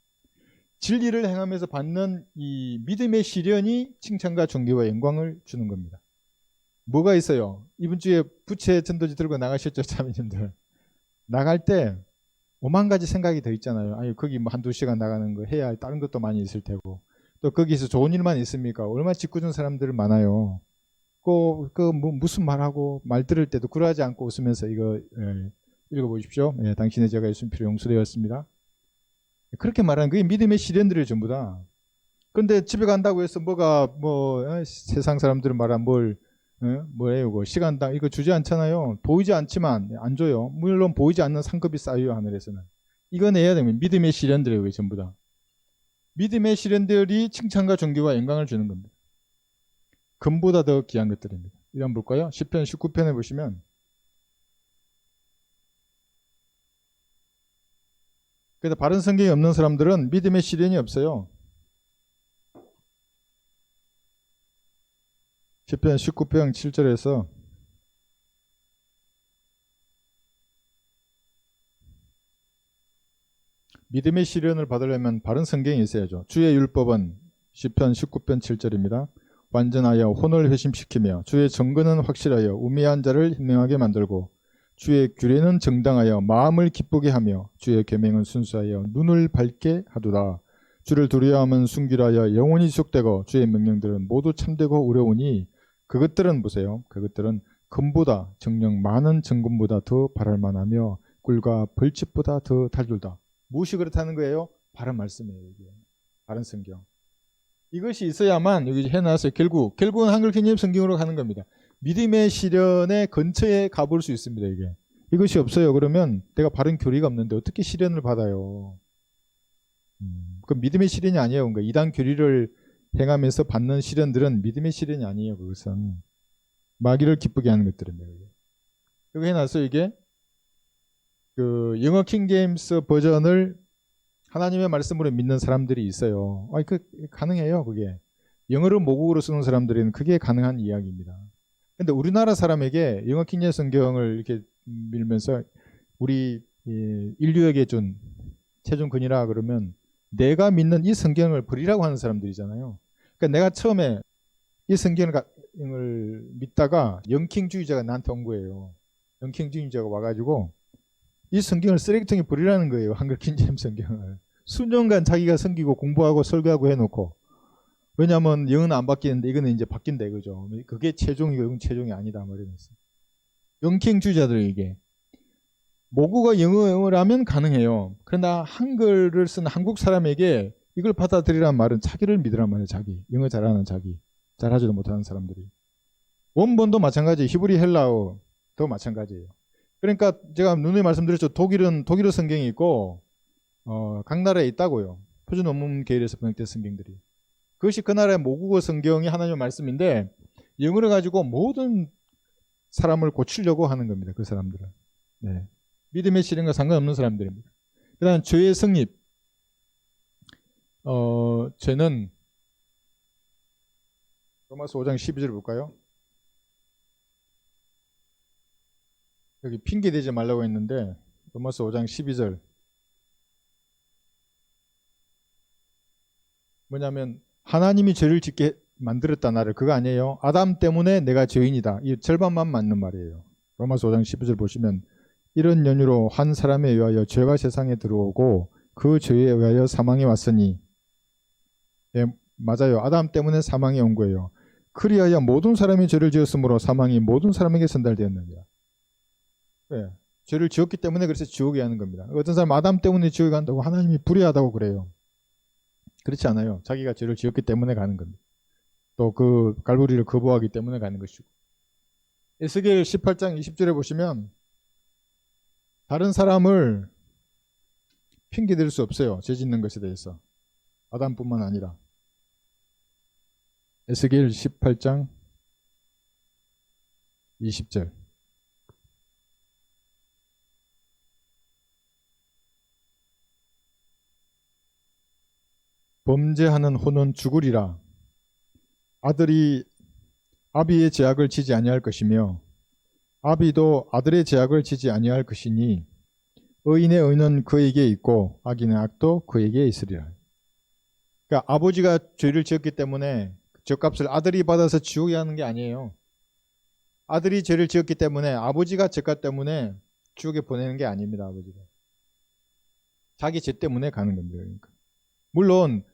진리를 행하면서 받는 이 믿음의 시련이 칭찬과 존귀와 영광을 주는 겁니다. 뭐가 있어요? 이번 주에 부채 전도지 들고 나가셨죠, 자매님들. 나갈 때 5만 가지 생각이 더 있잖아요. 아니 거기 뭐 한두 시간 나가는 거 해야 다른 것도 많이 있을 테고 또 거기서 좋은 일만 있습니까? 얼마나 짓궂은 사람들 많아요. 뭐 무슨 말하고 말 들을 때도 굴하지 않고 웃으면서 이거 읽어보십시오. 당신의 죄가 예수님 피로 용서되었습니다. 그렇게 말하는 그게 믿음의 시련들이 전부 다. 근데 집에 간다고 해서 뭐가 세상 사람들은 말한 뭐예요? 시간당 이거 주지 않잖아요. 보이지 않지만 안 줘요. 물론 보이지 않는 상급이 쌓여요. 하늘에서는. 이거 내야 되면 믿음의 시련들이에요. 전부 다. 믿음의 시련들이 칭찬과 존귀와 영광을 주는 겁니다. 금보다 더 귀한 것들입니다. 이거 한번 볼까요? 시편 19편에 보시면 그래서 바른 성경이 없는 사람들은 믿음의 시련이 없어요. 시편 19편 7절에서 믿음의 시련을 받으려면 바른 성경이 있어야죠. 주의 율법은 시편 19편 7절입니다. 완전하여 혼을 회심시키며 주의 정근은 확실하여 우매한 자를 현명하게 만들고 주의 규례는 정당하여 마음을 기쁘게 하며 주의 계명은 순수하여 눈을 밝게 하도다. 주를 두려워하면 순결하여 영원히 지속되고 주의 명령들은 모두 참되고 어려우니 그것들은 보세요. 그것들은 금보다 정녕 많은 정금보다 더 바랄 만하며 꿀과 벌집보다 더 달돌다. 무엇이 그렇다는 거예요? 바른 말씀이에요. 이게. 바른 성경. 이것이 있어야만 여기 해놨어요. 결국은 한글 개념 성경으로 가는 겁니다. 믿음의 시련의 근처에 가볼 수 있습니다. 이것이 없어요. 그러면 내가 바른 교리가 없는데 어떻게 시련을 받아요? 그 믿음의 시련이 아니에요. 그러니까 이단 교리를 행하면서 받는 시련들은 믿음의 시련이 아니에요. 그것은 마귀를 기쁘게 하는 것들입니다. 여기 해놨어요. 이게 그 영어 킹제임스 버전을 하나님의 말씀으로 믿는 사람들이 있어요. 가능해요. 그게 영어를 모국어로 쓰는 사람들은 그게 가능한 이야기입니다. 근데 우리나라 사람에게 영어 킹제임스 성경을 이렇게 밀면서 우리 인류에게 준 최종근이라 그러면 내가 믿는 이 성경을 버리라고 하는 사람들이잖아요. 그러니까 내가 처음에 이 성경을 믿다가 영킹주의자가 나한테 온 거예요. 영킹주의자가 와가지고 이 성경을 쓰레기통에 버리라는 거예요. 한글 킹제임스 성경을. 수년간 자기가 섬기고 공부하고 설교하고 해놓고. 왜냐하면 영어는 안 바뀌는데 이거는 이제 바뀐다 이거죠. 그게 최종이고 이건 최종이 아니다 말이면서. 영킹주의자들에게 모국어 영어라면 가능해요. 그러나 한글을 쓴 한국 사람에게 이걸 받아들이라는 말은 자기를 믿으란 말이에요. 자기. 영어 잘하는 자기. 잘하지도 못하는 사람들이. 원본도 마찬가지. 히브리 헬라어도 마찬가지예요. 그러니까 제가 누누이 말씀드렸죠. 독일어 성경이 있고 각 나라에 있다고요. 표준 원문 계열에서 번역된 성경들이. 그것이 그 나라의 모국어 성경이 하나님의 말씀인데 영어를 가지고 모든 사람을 고치려고 하는 겁니다. 그 사람들은. 네. 믿음의 시련과 상관없는 사람들입니다. 그 다음 죄의 성립. 죄는 로마서 5장 12절 볼까요? 여기 핑계 대지 말라고 했는데 로마서 5장 12절 뭐냐면 하나님이 죄를 짓게 만들었다 나를. 그거 아니에요. 아담 때문에 내가 죄인이다. 이 절반만 맞는 말이에요. 로마서 5장 12절 보시면 이런 연유로 한 사람에 의하여 죄가 세상에 들어오고 그 죄에 의하여 사망이 왔으니. 예, 맞아요. 아담 때문에 사망이 온 거예요. 그리하여 모든 사람이 죄를 지었으므로 사망이 모든 사람에게 전달되었느니라. 예, 죄를 지었기 때문에 그래서 지옥에 가는 겁니다. 어떤 사람 아담 때문에 지옥에 간다고 하나님이 불의하다고 그래요. 그렇지 않아요. 자기가 죄를 지었기 때문에 가는 겁니다. 또 그 갈보리를 거부하기 때문에 가는 것이고. 에스겔 18장 20절에 보시면 다른 사람을 핑계댈 수 없어요. 죄 짓는 것에 대해서. 아담뿐만 아니라. 에스겔 18장 20절. 범죄하는 혼은 죽으리라. 아들이 아비의 죄악을 지지 아니할 것이며 아비도 아들의 죄악을 지지 아니할 것이니 의인의 의는 그에게 있고 악인의 악도 그에게 있으리라. 그러니까 아버지가 죄를 지었기 때문에 죄값을 아들이 받아서 지옥에 가는 게 아니에요. 아들이 죄를 지었기 때문에 아버지가 죄값 때문에 지옥에 보내는 게 아닙니다. 아버지가 자기 죄 때문에 가는 겁니다. 그러니까. 물론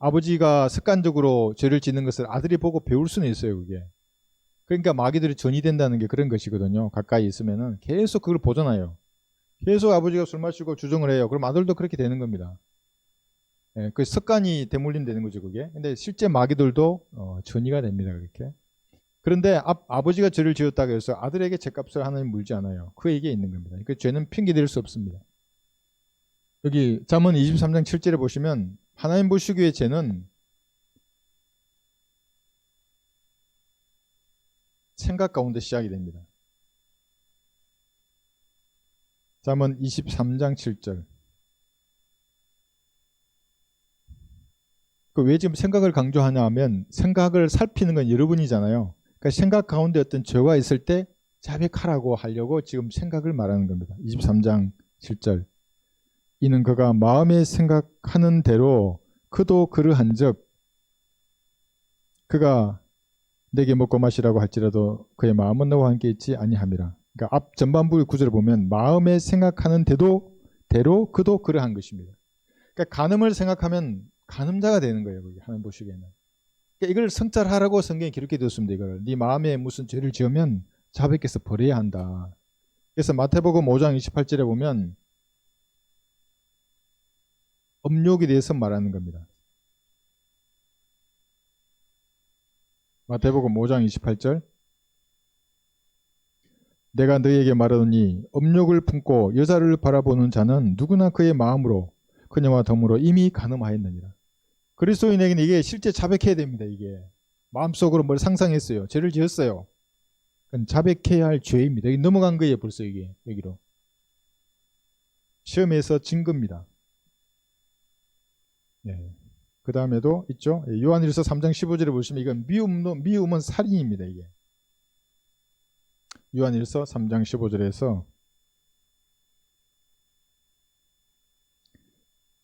아버지가 습관적으로 죄를 짓는 것을 아들이 보고 배울 수는 있어요. 그게. 그러니까 마귀들이 전이 된다는 게 그런 것이거든요. 가까이 있으면은 계속 그걸 보잖아요. 계속 아버지가 술 마시고 주정을 해요. 그럼 아들도 그렇게 되는 겁니다. 예, 그 습관이 대물림 되는 거죠, 그게. 근데 실제 마귀들도 전이가 됩니다, 그렇게. 그런데 아버지가 죄를 지었다고 해서 아들에게 죄값을 하나님 물지 않아요. 그에게 있는 겁니다. 그 죄는 핑계댈 수 없습니다. 여기 잠언 23장 7절에 보시면 하나님 보시기에 죄는 생각 가운데 시작이 됩니다. 잠언 23장 7절. 왜 지금 생각을 강조하냐 하면 생각을 살피는 건 여러분이잖아요. 그러니까 생각 가운데 어떤 죄가 있을 때 자백하라고 하려고 지금 생각을 말하는 겁니다. 23장 7절. 이는 그가 마음에 생각하는 대로 그도 그러한즉 그가 내게 먹고 마시라고 할지라도 그의 마음은 너와 함께 있지 아니함이라. 그러니까 앞 전반부의 구절을 보면 마음에 생각하는 대로 그도 그러한 것입니다. 그러니까 간음을 생각하면 간음자가 되는 거예요. 거기 하나님 보시기에는. 그러니까 이걸 성찰하라고 성경에 기록해 두었습니다. 이걸 네 마음에 무슨 죄를 지으면 자백해서 버려야 한다. 그래서 마태복음 5장 28절에 보면 업욕에 대해서 말하는 겁니다. 마태복음 5장 28절. 내가 너희에게 말하노니 업욕을 품고 여자를 바라보는 자는 누구나 그의 마음으로 그녀와 더불어 이미 간음하였느니라. 그리스도인에게는 이게 실제 자백해야 됩니다. 이게 마음속으로 뭘 상상했어요. 죄를 지었어요. 그건 자백해야 할 죄입니다. 여기 넘어간 거예요. 벌써 이게 여기로. 시험에서 진 겁니다. 네. 그 다음에도 있죠. 요한일서 3장 15절에 보시면 이건 미움은 살인입니다. 이게 요한일서 3장 15절에서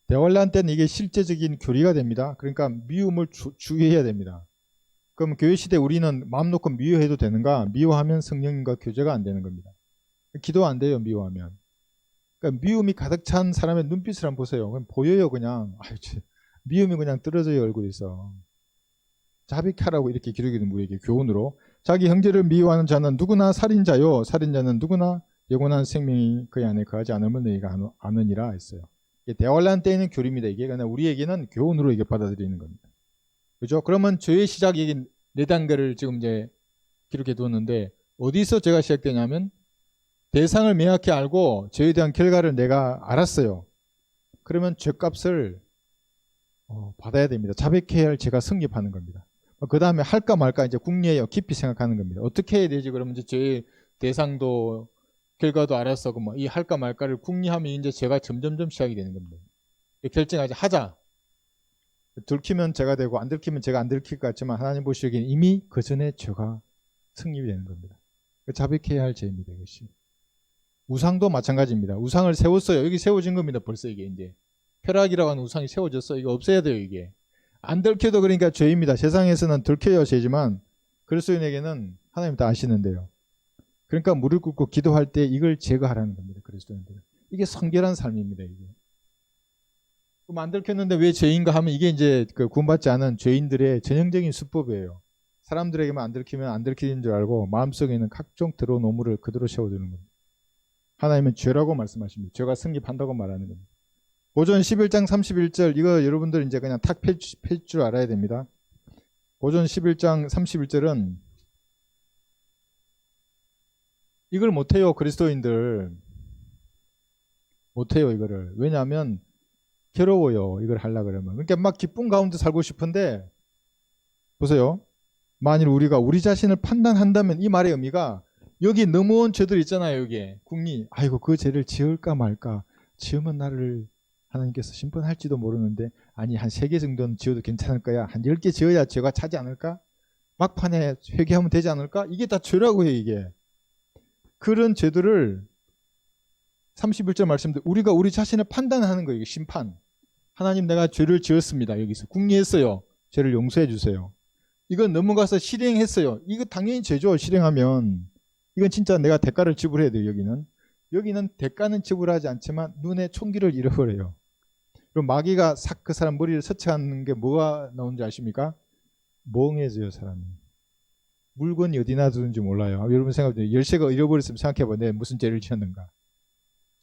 대환란 때는 이게 실제적인 교리가 됩니다. 그러니까 미움을 주의해야 됩니다. 그럼 교회 시대 우리는 마음 놓고 미워해도 되는가? 미워하면 성령님과 교제가 안 되는 겁니다. 기도 안 돼요. 미워하면. 그러니까 미움이 가득 찬 사람의 눈빛을 한번 보세요. 그냥 보여요. 그냥 미움이 그냥 떨어져요. 얼굴에서. 자백하라고 이렇게 기록해 둔 우리에게 교훈으로 자기 형제를 미워하는 자는 누구나 살인자요. 살인자는 누구나 영원한 생명이 그의 안에 거하지 않음을 너희가 아느니라 했어요. 대환란 때에는 교리입니다. 이게 그냥 우리에게는 교훈으로 이게 받아들이는 겁니다. 그죠? 그러면 죄의 시작이 네 단계를 지금 이제 기록해 두었는데 어디서 죄가 시작되냐면 대상을 명확히 알고 죄에 대한 결과를 내가 알았어요. 그러면 죄값을 받아야 됩니다. 자백해야 할 죄가 성립하는 겁니다. 그 다음에 할까 말까 이제 궁리해요. 깊이 생각하는 겁니다. 어떻게 해야 되지? 그러면 이제 죄의 대상도 결과도 알았어. 그럼 이 할까 말까를 궁리하면 이제 죄가 점점점 시작이 되는 겁니다. 결정하지 하자. 들키면 죄가 되고 안 들키면 죄가 안 들킬 것 같지만 하나님 보시기에는 이미 그 전에 죄가 성립이 되는 겁니다. 자백해야 할 죄입니다. 이것이. 우상도 마찬가지입니다. 우상을 세웠어요. 여기 세워진 겁니다. 벌써 이게 이제 쾌락이라고 하는 우상이 세워졌어요. 이거 없애야 돼요. 이게 안 들켜도 그러니까 죄입니다. 세상에서는 들켜야 죄지만 그리스도인에게는 하나님 다 아시는데요. 그러니까 무릎 꿇고 기도할 때 이걸 제거하라는 겁니다. 그리스도인들은. 이게 성결한 삶입니다. 이게. 그럼 안 들켰는데 왜 죄인가 하면 이게 이제 그 구원받지 않은 죄인들의 전형적인 수법이에요. 사람들에게만 안 들키면 안 들키는 줄 알고 마음속에 있는 각종 더러운 오물을 그대로 세워두는 겁니다. 하나님은 죄라고 말씀하십니다. 죄가 성립한다고 말하는 겁니다. 고전 11장 31절 이거 여러분들 이제 그냥 탁 펼 줄 알아야 됩니다. 고전 11장 31절은 이걸 못해요. 그리스도인들 못해요. 이거를. 왜냐하면 괴로워요. 이걸 하려고 그러면. 그러니까 막 기쁨 가운데 살고 싶은데 보세요. 만일 우리가 우리 자신을 판단한다면 이 말의 의미가 여기 넘어온 죄들 있잖아요. 여기 국리 아이고 그 죄를 지을까 말까. 지으면 나를 하나님께서 심판할지도 모르는데 아니 한 3개 정도는 지어도 괜찮을 거야. 한 10개 지어야 죄가 차지 않을까? 막판에 회개하면 되지 않을까? 이게 다 죄라고 해요. 이게. 그런 죄들을 31절 말씀대로 우리가 우리 자신을 판단하는 거예요. 심판. 하나님 내가 죄를 지었습니다. 여기서 궁리했어요. 죄를 용서해 주세요. 이건 넘어가서 실행했어요. 이거 당연히 죄죠. 실행하면. 이건 진짜 내가 대가를 지불해야 돼요. 여기는 대가는 지불하지 않지만 눈에 총기를 잃어버려요. 그럼 마귀가 싹 그 사람 머리를 서치하는 게 뭐가 나오는지 아십니까? 멍해져요. 사람이. 물건이 어디나 두는지 몰라요. 여러분 생각해보세요. 열쇠가 잃어버렸으면 생각해봐. 내가 무슨 죄를 지었는가.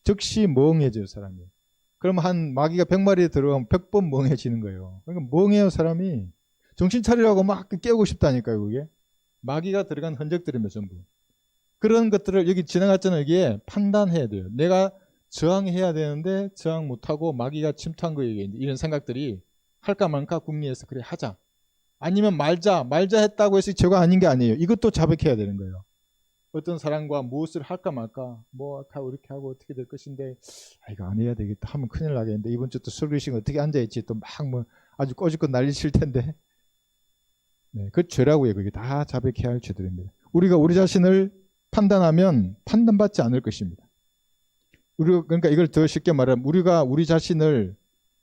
즉시 멍해져요. 사람이. 그럼 한 마귀가 100마리에 들어가면 100번 멍해지는 거예요. 그러니까 멍해요. 사람이. 정신 차리라고 막 깨우고 싶다니까요. 그게. 마귀가 들어간 흔적들입니다. 전부. 그런 것들을 여기 지나갔잖아요. 여기에 판단해야 돼요. 내가 저항해야 되는데 저항 못하고 마귀가 침투한 거예요. 이런 생각들이 할까 말까 궁리해서 그래 하자. 아니면 말자 했다고 해서 죄가 아닌 게 아니에요. 이것도 자백해야 되는 거예요. 어떤 사람과 무엇을 할까 말까 뭐 이렇게 하고 어떻게 될 것인데 이거 안 해야 되겠다 하면 큰일 나겠는데 이번 주 또 설교식 어떻게 앉아있지 또 막 뭐 아주 꼬집고 난리칠 텐데 네, 그 죄라고 해요. 그게 다 자백해야 할 죄들입니다. 우리가 우리 자신을 판단하면 판단받지 않을 것입니다. 그러니까 이걸 더 쉽게 말하면 우리가 우리 자신을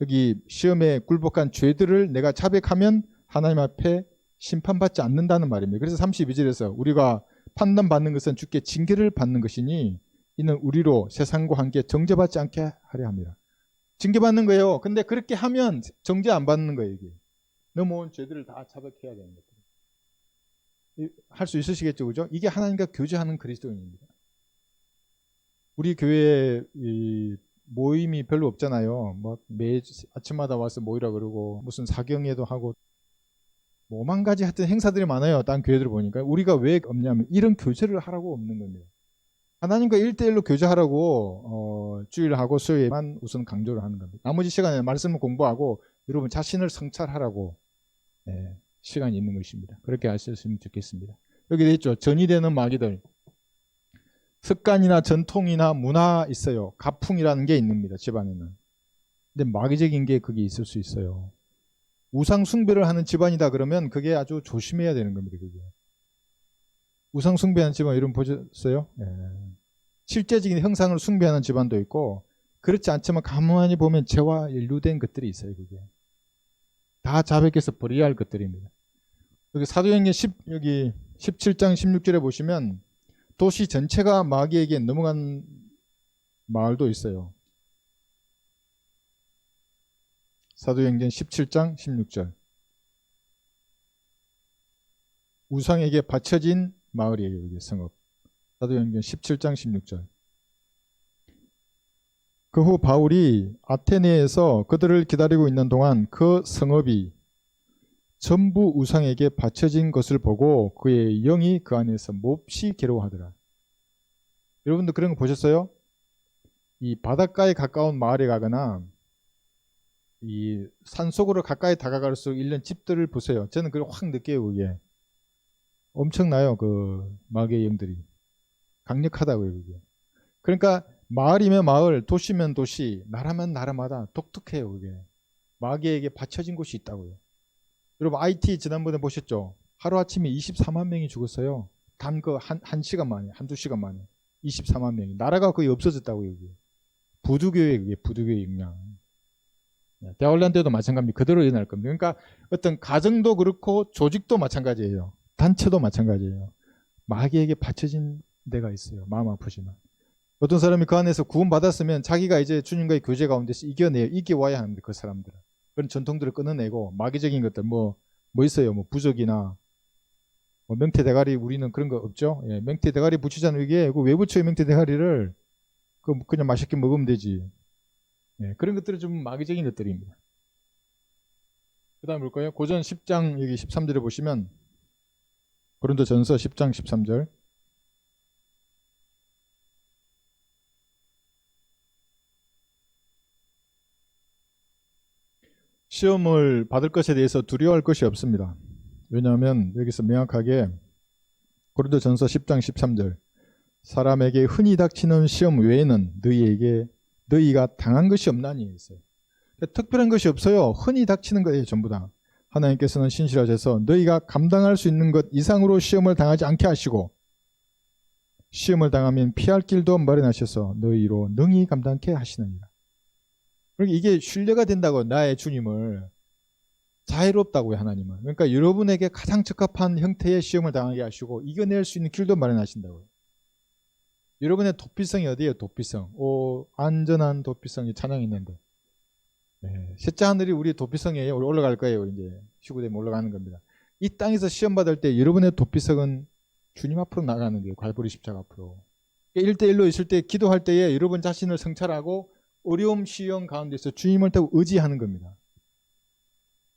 여기 시험에 굴복한 죄들을 내가 자백하면 하나님 앞에 심판받지 않는다는 말입니다. 그래서 32절에서 우리가 판단받는 것은 주께 징계를 받는 것이니 이는 우리로 세상과 함께 정죄받지 않게 하려 합니다. 징계받는 거예요. 근데 그렇게 하면 정죄 안 받는 거예요. 이게. 넘어온 죄들을 다 자백해야 되는 것들. 할 수 있으시겠죠, 그죠? 이게 하나님과 교제하는 그리스도인입니다. 우리 교회에 이 모임이 별로 없잖아요. 뭐 매 아침마다 와서 모이라 그러고 무슨 사경회도 하고 뭐 5만 가지 하여튼 행사들이 많아요. 딴 교회들 보니까 우리가 왜 없냐면 이런 교제를 하라고 없는 겁니다. 하나님과 1대1로 교제하라고 주일하고 수요일만 우선 강조를 하는 겁니다. 나머지 시간에 말씀을 공부하고 여러분 자신을 성찰하라고 시간이 있는 것입니다. 그렇게 하셨으면 좋겠습니다. 여기 돼 있죠. 전이되는 마귀들. 습관이나 전통이나 문화 있어요. 가풍이라는 게 있습니다. 집안에는. 근데 마귀적인 게 그게 있을 수 있어요. 우상 숭배를 하는 집안이다 그러면 그게 아주 조심해야 되는 겁니다. 그게. 우상 숭배하는 집안 여러분 보셨어요? 네. 실제적인 형상을 숭배하는 집안도 있고 그렇지 않지만 가만히 보면 죄와 연루된 것들이 있어요. 그게. 다 자백해서 버려야 할 것들입니다. 여기 사도행전 17장 16절에 보시면 도시 전체가 마귀에게 넘어간 마을도 있어요. 사도행전 17장 16절. 우상에게 바쳐진 마을이에요. 여기 성읍. 사도행전 17장 16절. 그 후 바울이 아테네에서 그들을 기다리고 있는 동안 그 성읍이 전부 우상에게 바쳐진 것을 보고 그의 영이 그 안에서 몹시 괴로워하더라. 여러분들 그런 거 보셨어요? 이 바닷가에 가까운 마을에 가거나 이 산속으로 가까이 다가갈수록 있는 집들을 보세요. 저는 그걸 확 느껴요. 그게 엄청나요. 그 마귀의 영들이 강력하다고요. 그게. 그러니까 마을이면 마을, 도시면 도시, 나라면 나라마다 독특해요. 그게 마귀에게 바쳐진 곳이 있다고요. 여러분 IT 지난번에 보셨죠? 하루아침에 24만 명이 죽었어요. 단 그 한 시간 만에, 한두 시간 만에 24만 명이. 나라가 거의 없어졌다고요. 그게. 부두교의 그게 부두교의 영향. 대학 올라간 때도 마찬가지입니다. 그대로 일어날 겁니다. 그러니까 어떤 가정도 그렇고 조직도 마찬가지예요. 단체도 마찬가지예요. 마귀에게 받쳐진 데가 있어요. 마음 아프지만. 어떤 사람이 그 안에서 구원받았으면 자기가 이제 주님과의 교제 가운데서 이겨와야 합니다. 그 사람들은. 그런 전통들을 끊어내고 마귀적인 것들 뭐 있어요. 뭐 부적이나 뭐 명태 대가리 우리는 그런 거 없죠. 예, 명태 대가리 붙이자는 이게 왜 붙여요? 명태 대가리를 그냥 맛있게 먹으면 되지. 예, 그런 것들은 좀 마귀적인 것들입니다. 그 다음 볼까요? 고전 10장 여기 13절에 보시면 고린도전서 10장 13절 시험을 받을 것에 대해서 두려워할 것이 없습니다. 왜냐하면 여기서 명확하게 고린도전서 10장 13절 사람에게 흔히 닥치는 시험 외에는 너희가 당한 것이 없나니 있어요. 특별한 것이 없어요. 흔히 닥치는 거예요. 전부 다. 하나님께서는 신실하셔서 너희가 감당할 수 있는 것 이상으로 시험을 당하지 않게 하시고 시험을 당하면 피할 길도 마련하셔서 너희로 능히 감당케 하시느니라. 그러니까 이게 신뢰가 된다고 나의 주님을 자유롭다고요. 하나님은. 그러니까 여러분에게 가장 적합한 형태의 시험을 당하게 하시고 이겨낼 수 있는 길도 마련하신다고요. 여러분의 도피성이 어디예요? 도피성. 안전한 도피성이 찬양이 있는데 네, 셋째 하늘이 우리 도피성이에요. 우리 올라갈 거예요. 이제 휴구되면 올라가는 겁니다. 이 땅에서 시험 받을 때 여러분의 도피성은 주님 앞으로 나가는 거예요. 갈보리 십자가 앞으로. 1대1로 있을 때 기도할 때에 여러분 자신을 성찰하고 어려움 시험 가운데서 주님을 타고 의지하는 겁니다.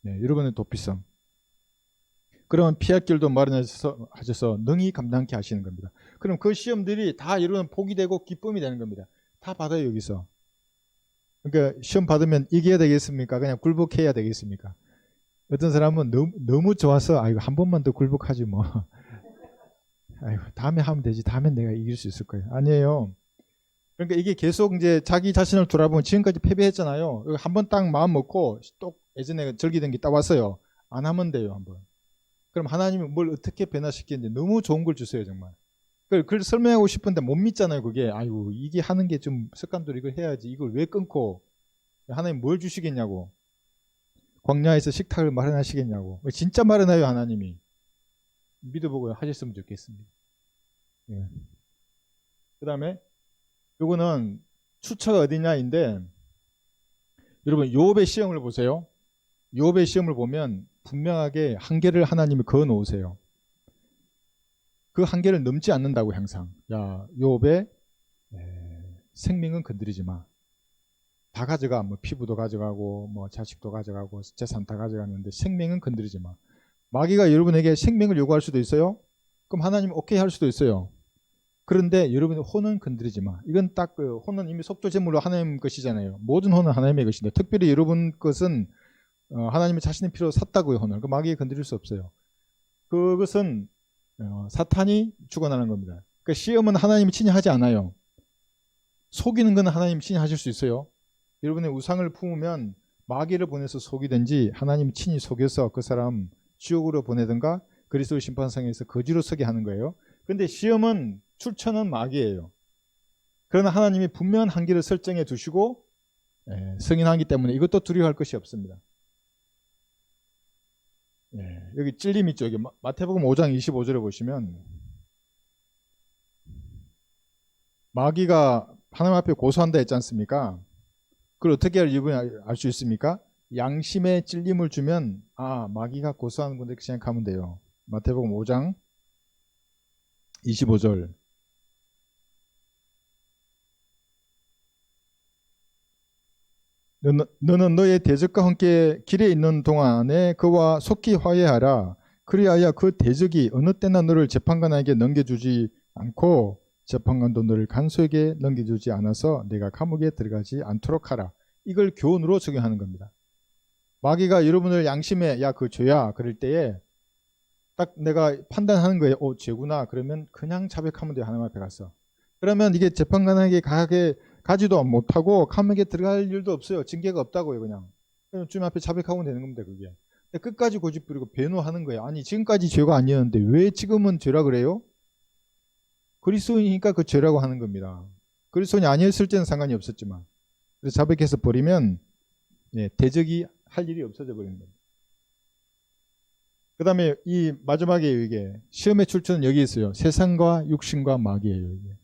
네, 여러분의 도피성. 그러면 피할 길도 마련하셔서 능히 감당케 하시는 겁니다. 그럼 그 시험들이 다 여러분 복이 되고 기쁨이 되는 겁니다. 다 받아요 여기서. 그러니까 시험 받으면 이겨야 되겠습니까? 그냥 굴복해야 되겠습니까? 어떤 사람은 너무 좋아서 아이고 한 번만 더 굴복하지 뭐. 아이고 다음에 하면 되지. 다음엔 내가 이길 수 있을 거예요. 아니에요. 그러니까 이게 계속 이제 자기 자신을 돌아보면 지금까지 패배했잖아요. 한번 딱 마음 먹고 또 예전에 절기된 게 딱 왔어요. 안 하면 돼요 한번. 그럼 하나님이 뭘 어떻게 변화시키는지 너무 좋은 걸 주세요 정말. 그걸 설명하고 싶은데 못 믿잖아요 그게. 아이고 이게 하는 게 좀 습관대로 이걸 해야지. 이걸 왜 끊고 하나님 뭘 주시겠냐고. 광야에서 식탁을 마련하시겠냐고. 진짜 마련해요 하나님이. 믿어보고 하셨으면 좋겠습니다. 예. 그 다음에 요거는 추처가 어디냐인데 여러분 욥의 시험을 보세요. 욥의 시험을 보면 분명하게 한계를 하나님이 그어 놓으세요. 그 한계를 넘지 않는다고 항상. 야, 욥의 생명은 건드리지 마. 다 가져가. 뭐 피부도 가져가고 뭐 자식도 가져가고 재산 다 가져가는데 생명은 건드리지 마. 마귀가 여러분에게 생명을 요구할 수도 있어요. 그럼 하나님 오케이 할 수도 있어요. 그런데 여러분의 혼은 건드리지 마. 이건 딱 그 혼은 이미 속죄제물로 하나님 것이잖아요. 모든 혼은 하나님의 것인데 특별히 여러분 것은 하나님이 자신의 피로 샀다고요. 혼을. 그 마귀에 건드릴 수 없어요. 그것은 사탄이 주관하는 겁니다. 그러니까 시험은 하나님이 친히 하지 않아요. 속이는 건 하나님이 친히 하실 수 있어요. 여러분의 우상을 품으면 마귀를 보내서 속이든지 하나님이 친히 속여서 그 사람 지옥으로 보내든가 그리스도 심판상에서 거지로 서게 하는 거예요. 그런데 시험은 출처는 마귀예요. 그러나 하나님이 분명한 한계를 설정해 두시고 승인하기 때문에 이것도 두려워할 것이 없습니다. 여기 찔림 있죠. 여기 마태복음 5장 25절에 보시면 마귀가 하나님 앞에 고소한다 했지 않습니까? 그걸 어떻게 알 수 있습니까? 양심의 찔림을 주면 마귀가 고소하는 건데 그렇게 생각하면 돼요. 마태복음 5장 25절 너는 너의 대적과 함께 길에 있는 동안에 그와 속히 화해하라. 그리하여 그 대적이 어느 때나 너를 재판관에게 넘겨주지 않고 재판관도 너를 간수에게 넘겨주지 않아서 내가 감옥에 들어가지 않도록 하라. 이걸 교훈으로 적용하는 겁니다. 마귀가 여러분을 양심에 야 그 죄야 그럴 때에 딱 내가 판단하는 거예요. 죄구나. 그러면 그냥 자백하면 돼요. 하나님 앞에 가서. 그러면 이게 재판관에게 가지도 못하고 감옥에 들어갈 일도 없어요. 징계가 없다고요. 그냥 주님 앞에 자백하면 되는 겁니다. 그게. 끝까지 고집부리고 변호하는 거예요. 아니 지금까지 죄가 아니었는데 왜 지금은 죄라 그래요? 그리스도인이니까 그 죄라고 하는 겁니다. 그리스도인이 아니었을 때는 상관이 없었지만 그래서 자백해서 버리면 예, 대적이 할 일이 없어져 버리는 겁니다. 그 다음에 이 마지막에 이게 시험의 출처는 여기 있어요. 세상과 육신과 마귀예요. 이게.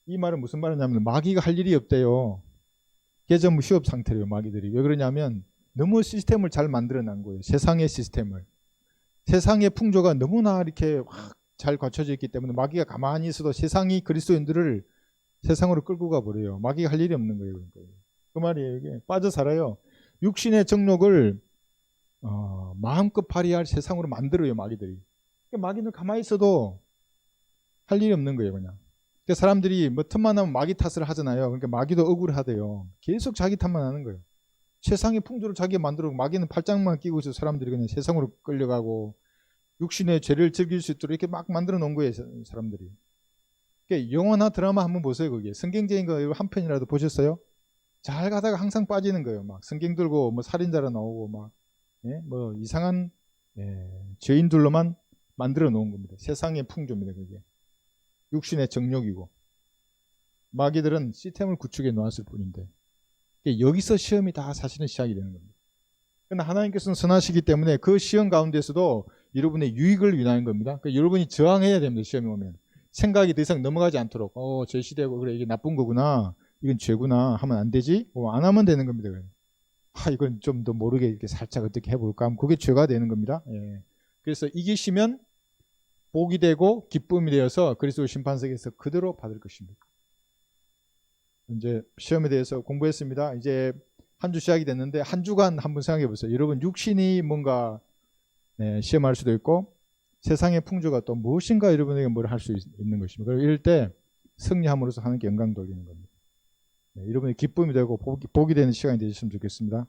이 말은 무슨 말이냐면 마귀가 할 일이 없대요. 개점 휴업 상태래요. 마귀들이. 왜 그러냐면 너무 시스템을 잘 만들어 난 거예요. 세상의 시스템을. 세상의 풍조가 너무나 이렇게 확 잘 갖춰져 있기 때문에 마귀가 가만히 있어도 세상이 그리스도인들을 세상으로 끌고 가버려요. 마귀가 할 일이 없는 거예요. 그러니까. 그 말이에요. 이게 빠져 살아요. 육신의 정욕을 마음껏 발휘할 세상으로 만들어요. 마귀들이. 그러니까 마귀는 가만히 있어도 할 일이 없는 거예요. 그냥. 그러니까 사람들이 뭐 틈만 나면 마귀 탓을 하잖아요. 그러니까 마귀도 억울하대요. 계속 자기 탓만 하는 거예요. 세상의 풍조를 자기가 만들고 마귀는 팔짱만 끼고 있어 사람들이 그냥 세상으로 끌려가고 육신의 죄를 즐길 수 있도록 이렇게 막 만들어 놓은 거예요. 사람들이. 그러니까 영화나 드라마 한번 보세요. 거기에 성경적인 거 한 편이라도 보셨어요? 잘 가다가 항상 빠지는 거예요. 막 성경 들고 뭐 살인자로 나오고 막 예? 뭐 이상한 죄인들로만 만들어 놓은 겁니다. 세상의 풍조입니다. 그게 육신의 정욕이고 마귀들은 시스템을 구축해 놓았을 뿐인데 여기서 시험이 다 사실은 시작이 되는 겁니다. 그러나 하나님께서는 선하시기 때문에 그 시험 가운데서도 여러분의 유익을 위하는 겁니다. 그러니까 여러분이 저항해야 됩니다. 시험이 오면 생각이 더 이상 넘어가지 않도록 제 시대고 그래 이게 나쁜 거구나 이건 죄구나 하면 안 되지 안 하면 되는 겁니다. 이건 좀 더 모르게 이렇게 살짝 어떻게 해볼까 하면 그게 죄가 되는 겁니다. 예. 그래서 이기시면 복이 되고 기쁨이 되어서 그리스도 심판석에서 그대로 받을 것입니다. 이제 시험에 대해서 공부했습니다. 이제 한 주 시작이 됐는데 한 주간 한번 생각해 보세요. 여러분 육신이 뭔가 시험할 수도 있고 세상의 풍조가 또 무엇인가 여러분에게 뭘 할 수 있는 것입니다. 이럴 때 승리함으로써 하나님께 영광 돌리는 겁니다. 여러분의 기쁨이 되고 복이 되는 시간이 되셨으면 좋겠습니다.